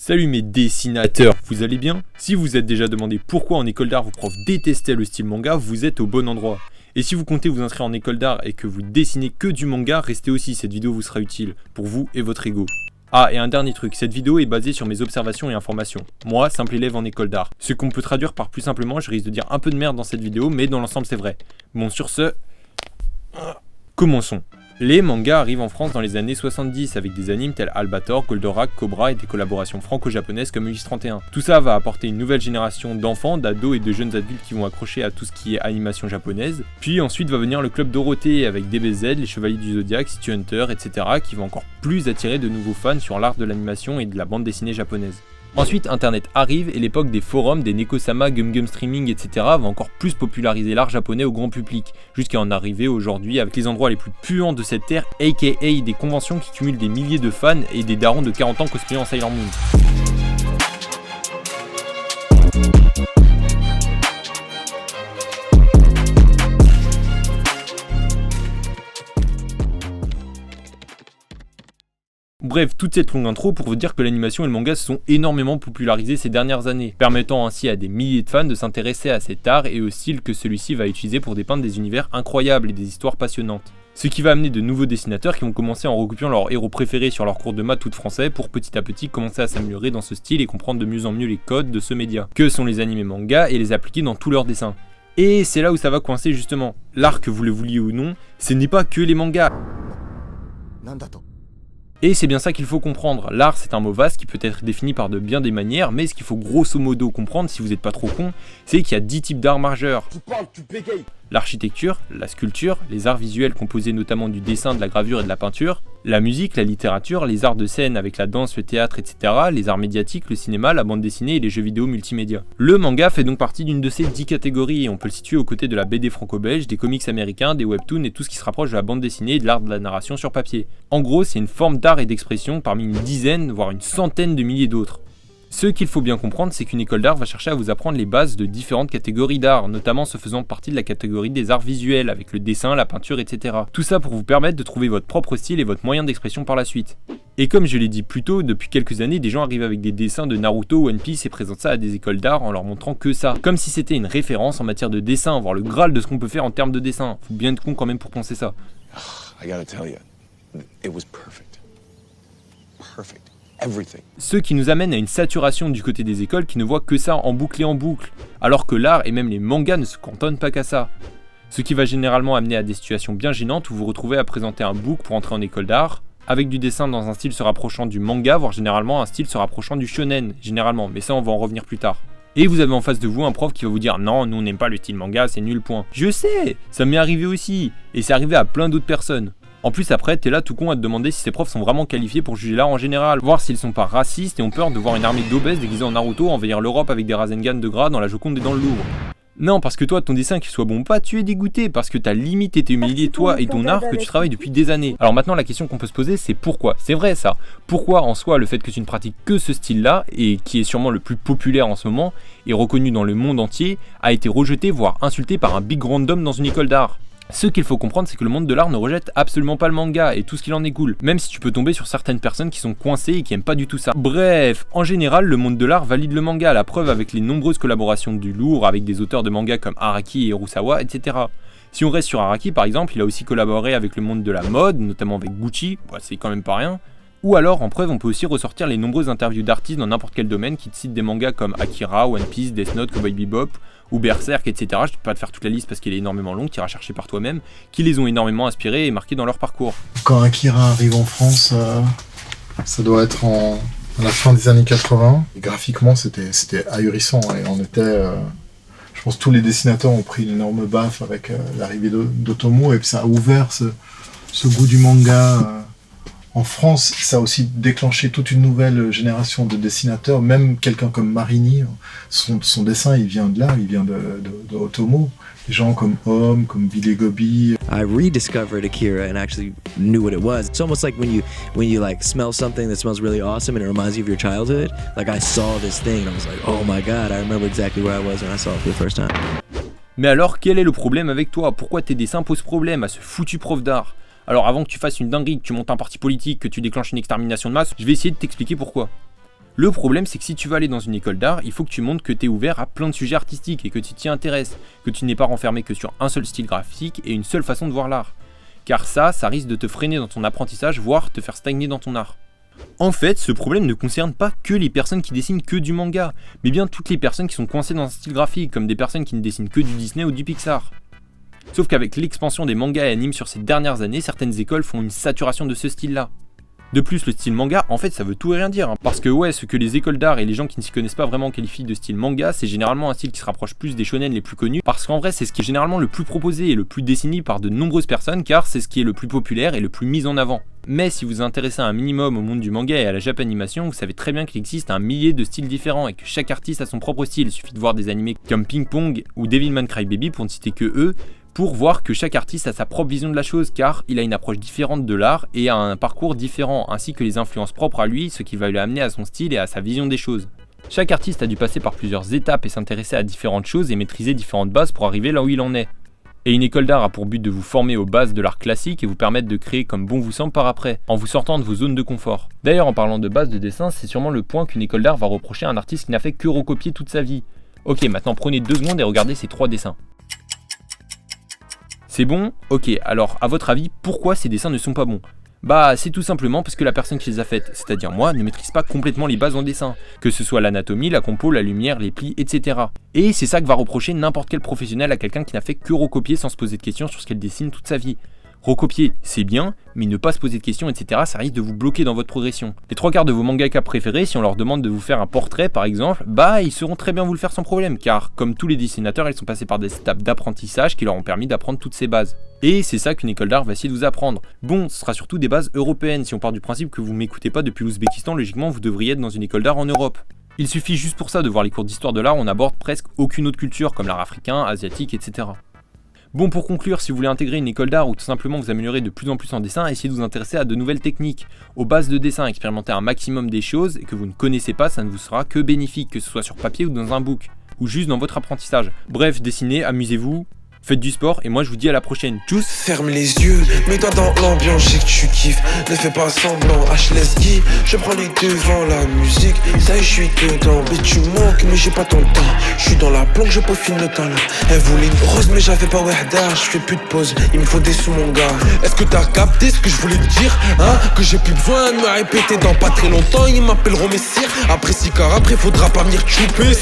Salut mes dessinateurs, vous allez bien? Si vous êtes déjà demandé pourquoi en école d'art vos profs détestaient le style manga, vous êtes au bon endroit. Et si vous comptez vous inscrire en école d'art et que vous dessinez que du manga, restez aussi, cette vidéo vous sera utile, pour vous et votre ego. Ah, et un dernier truc, cette vidéo est basée sur mes observations et informations. Moi, simple élève en école d'art. Ce qu'on peut traduire par plus simplement, je risque de dire un peu de merde dans cette vidéo, mais dans l'ensemble c'est vrai. Bon, sur ce, commençons. Les mangas arrivent en France dans les années 70 avec des animes tels Albator, Goldorak, Cobra et des collaborations franco-japonaises comme Ulysse 31. Tout ça va apporter une nouvelle génération d'enfants, d'ados et de jeunes adultes qui vont accrocher à tout ce qui est animation japonaise. Puis ensuite va venir le Club Dorothée avec DBZ, les Chevaliers du Zodiac, City Hunter, etc. qui vont encore plus attirer de nouveaux fans sur l'art de l'animation et de la bande dessinée japonaise. Ensuite, Internet arrive et l'époque des forums, des Nekosama, Gum Streaming, etc. va encore plus populariser l'art japonais au grand public, jusqu'à en arriver aujourd'hui avec les endroits les plus puants de cette terre, aka des conventions qui cumulent des milliers de fans et des darons de 40 ans cosplayant en Sailor Moon. Bref, toute cette longue intro pour vous dire que l'animation et le manga se sont énormément popularisés ces dernières années, permettant ainsi à des milliers de fans de s'intéresser à cet art et au style que celui-ci va utiliser pour dépeindre des univers incroyables et des histoires passionnantes. Ce qui va amener de nouveaux dessinateurs qui vont commencer en recopiant leurs héros préférés sur leurs cours de maths tout français pour petit à petit commencer à s'améliorer dans ce style et comprendre de mieux en mieux les codes de ce média, que sont les animés mangas, et les appliquer dans tous leurs dessins. Et c'est là où ça va coincer justement. L'art, que vous le vouliez ou non, ce n'est pas que les mangas. Et c'est bien ça qu'il faut comprendre. L'art, c'est un mot vaste qui peut être défini par de bien des manières, mais ce qu'il faut grosso modo comprendre, si vous n'êtes pas trop con, c'est qu'il y a 10 types d'art majeurs. L'architecture, la sculpture, les arts visuels composés notamment du dessin, de la gravure et de la peinture, la musique, la littérature, les arts de scène avec la danse, le théâtre, etc., les arts médiatiques, le cinéma, la bande dessinée et les jeux vidéo multimédia. Le manga fait donc partie d'une de ces 10 catégories et on peut le situer aux côtés de la BD franco-belge, des comics américains, des webtoons et tout ce qui se rapproche de la bande dessinée et de l'art de la narration sur papier. En gros, c'est une forme d'art et d'expression parmi une dizaine, voire une centaine de milliers d'autres. Ce qu'il faut bien comprendre, c'est qu'une école d'art va chercher à vous apprendre les bases de différentes catégories d'art, notamment se faisant partie de la catégorie des arts visuels, avec le dessin, la peinture, etc. Tout ça pour vous permettre de trouver votre propre style et votre moyen d'expression par la suite. Et comme je l'ai dit plus tôt, depuis quelques années, des gens arrivent avec des dessins de Naruto, One Piece et présentent ça à des écoles d'art en leur montrant que ça, comme si c'était une référence en matière de dessin, voire le graal de ce qu'on peut faire en termes de dessin. Faut bien être con quand même pour penser ça. I gotta tell you, it was perfect. Perfect. Everything. Ce qui nous amène à une saturation du côté des écoles qui ne voient que ça en boucle et en boucle, alors que l'art et même les mangas ne se cantonnent pas qu'à ça. Ce qui va généralement amener à des situations bien gênantes où vous vous retrouvez à présenter un book pour entrer en école d'art, avec du dessin dans un style se rapprochant du manga, voire généralement un style se rapprochant du shonen, généralement, mais ça on va en revenir plus tard. Et vous avez en face de vous un prof qui va vous dire « Non, nous on n'aime pas le style manga, c'est nul point ». Je sais, ça m'est arrivé aussi, et c'est arrivé à plein d'autres personnes. En plus après, t'es là tout con à te demander si ces profs sont vraiment qualifiés pour juger l'art en général, voir s'ils sont pas racistes et ont peur de voir une armée d'obèses déguisés en Naruto envahir l'Europe avec des Rasengan de gras dans la Joconde et dans le Louvre. Non, parce que toi, ton dessin qu'il soit bon ou pas, tu es dégoûté, parce que t'as limite été humilié toi et ton art que tu travailles depuis des années. Alors maintenant la question qu'on peut se poser c'est pourquoi? C'est vrai ça. Pourquoi en soi le fait que tu ne pratiques que ce style-là, et qui est sûrement le plus populaire en ce moment, et reconnu dans le monde entier, a été rejeté voire insulté par un big random dans une école d'art? Ce qu'il faut comprendre, c'est que le monde de l'art ne rejette absolument pas le manga et tout ce qu'il en découle, même si tu peux tomber sur certaines personnes qui sont coincées et qui aiment pas du tout ça. Bref, en général, le monde de l'art valide le manga, la preuve avec les nombreuses collaborations du lourd avec des auteurs de manga comme Araki et Hirosawa, etc. Si on reste sur Araki par exemple, il a aussi collaboré avec le monde de la mode, notamment avec Gucci, c'est quand même pas rien. Ou alors, en preuve, on peut aussi ressortir les nombreuses interviews d'artistes dans n'importe quel domaine qui te citent des mangas comme Akira, One Piece, Death Note, Cowboy Bebop, ou Berserk, etc. Je ne vais pas te faire toute la liste parce qu'elle est énormément longue, tu iras chercher par toi-même, qui les ont énormément inspirés et marqués dans leur parcours. Quand Akira arrive en France, ça doit être à la fin des années 80. Et graphiquement, c'était ahurissant et on était... je pense que tous les dessinateurs ont pris une énorme baffe avec l'arrivée d'Otomo et puis ça a ouvert ce goût du manga... En France, ça a aussi déclenché toute une nouvelle génération de dessinateurs, même quelqu'un comme Marini, son dessin il vient de là, il vient de Otomo. Des gens comme Homme, comme Billy Gobi. I rediscovered Akira and actually knew what it was. It's almost like when you like smell something that smells really awesome and it reminds you of your childhood. Like I saw this thing and I was like, oh my god, I remember exactly where I was when I saw it for the first time. Mais alors, quel est le problème avec toi? Pourquoi tes dessins posent problème à ce foutu prof d'art? Alors avant que tu fasses une dinguerie, que tu montes un parti politique, que tu déclenches une extermination de masse, je vais essayer de t'expliquer pourquoi. Le problème, c'est que si tu vas aller dans une école d'art, il faut que tu montres que tu es ouvert à plein de sujets artistiques et que tu t'y intéresses, que tu n'es pas renfermé que sur un seul style graphique et une seule façon de voir l'art. Car ça risque de te freiner dans ton apprentissage, voire te faire stagner dans ton art. En fait, ce problème ne concerne pas que les personnes qui dessinent que du manga, mais bien toutes les personnes qui sont coincées dans un style graphique, comme des personnes qui ne dessinent que du Disney ou du Pixar. Sauf qu'avec l'expansion des mangas et animes sur ces dernières années, certaines écoles font une saturation de ce style-là. De plus, le style manga, en fait, ça veut tout et rien dire, hein, parce que ce que les écoles d'art et les gens qui ne s'y connaissent pas vraiment qualifient de style manga, c'est généralement un style qui se rapproche plus des shonen les plus connus, parce qu'en vrai, c'est ce qui est généralement le plus proposé et le plus dessiné par de nombreuses personnes, car c'est ce qui est le plus populaire et le plus mis en avant. Mais si vous vous intéressez un minimum au monde du manga et à la japanimation, vous savez très bien qu'il existe un millier de styles différents et que chaque artiste a son propre style. Il suffit de voir des animés comme Ping Pong ou Devilman Crybaby pour ne citer que eux, pour voir que chaque artiste a sa propre vision de la chose, car il a une approche différente de l'art et a un parcours différent, ainsi que les influences propres à lui, ce qui va lui amener à son style et à sa vision des choses. Chaque artiste a dû passer par plusieurs étapes et s'intéresser à différentes choses et maîtriser différentes bases pour arriver là où il en est. Et une école d'art a pour but de vous former aux bases de l'art classique et vous permettre de créer comme bon vous semble par après, en vous sortant de vos zones de confort. D'ailleurs, en parlant de base de dessin, c'est sûrement le point qu'une école d'art va reprocher à un artiste qui n'a fait que recopier toute sa vie. Ok, maintenant prenez 2 secondes et regardez ces 3 dessins. C'est bon? Ok, alors à votre avis, pourquoi ces dessins ne sont pas bons? Bah c'est tout simplement parce que la personne qui les a faites, c'est-à-dire moi, ne maîtrise pas complètement les bases en dessin, que ce soit l'anatomie, la compo, la lumière, les plis, etc. Et c'est ça que va reprocher n'importe quel professionnel à quelqu'un qui n'a fait que recopier sans se poser de questions sur ce qu'elle dessine toute sa vie. Recopier, c'est bien, mais ne pas se poser de questions, etc., ça risque de vous bloquer dans votre progression. Les 3/4 de vos mangaka préférés, si on leur demande de vous faire un portrait par exemple, bah ils sauront très bien vous le faire sans problème, car comme tous les dessinateurs, ils sont passés par des étapes d'apprentissage qui leur ont permis d'apprendre toutes ces bases. Et c'est ça qu'une école d'art va essayer de vous apprendre. Bon, ce sera surtout des bases européennes, si on part du principe que vous m'écoutez pas depuis l'Ouzbékistan, logiquement vous devriez être dans une école d'art en Europe. Il suffit juste pour ça de voir les cours d'histoire de l'art, on aborde presque aucune autre culture, comme l'art africain, asiatique, etc. Bon, pour conclure, si vous voulez intégrer une école d'art ou tout simplement vous améliorer de plus en plus en dessin, essayez de vous intéresser à de nouvelles techniques. Aux bases de dessin, expérimentez un maximum des choses et que vous ne connaissez pas, ça ne vous sera que bénéfique, que ce soit sur papier ou dans un book, ou juste dans votre apprentissage. Bref, dessinez, amusez-vous, faites du sport et moi je vous dis à la prochaine. Tchuss. Ferme les yeux, mets-toi dans l'ambiance, j'ai que tu kiffes. Ne fais pas semblant, let's go. Je prends les devants, la musique, ça y est, je suis dedans. Mais tu manques, mais j'ai pas ton temps. Je suis dans la planque, je peaufine le talent. Elle voulait une rose, mais j'avais pas wahda. Je fais plus de pause, il me faut des sous, mon gars. Est-ce que t'as capté ce que je voulais te dire, hein? Que j'ai plus besoin de me répéter dans pas très longtemps. Ils m'appelleront messire. Après 6 quarts, après faudra pas venir chouper.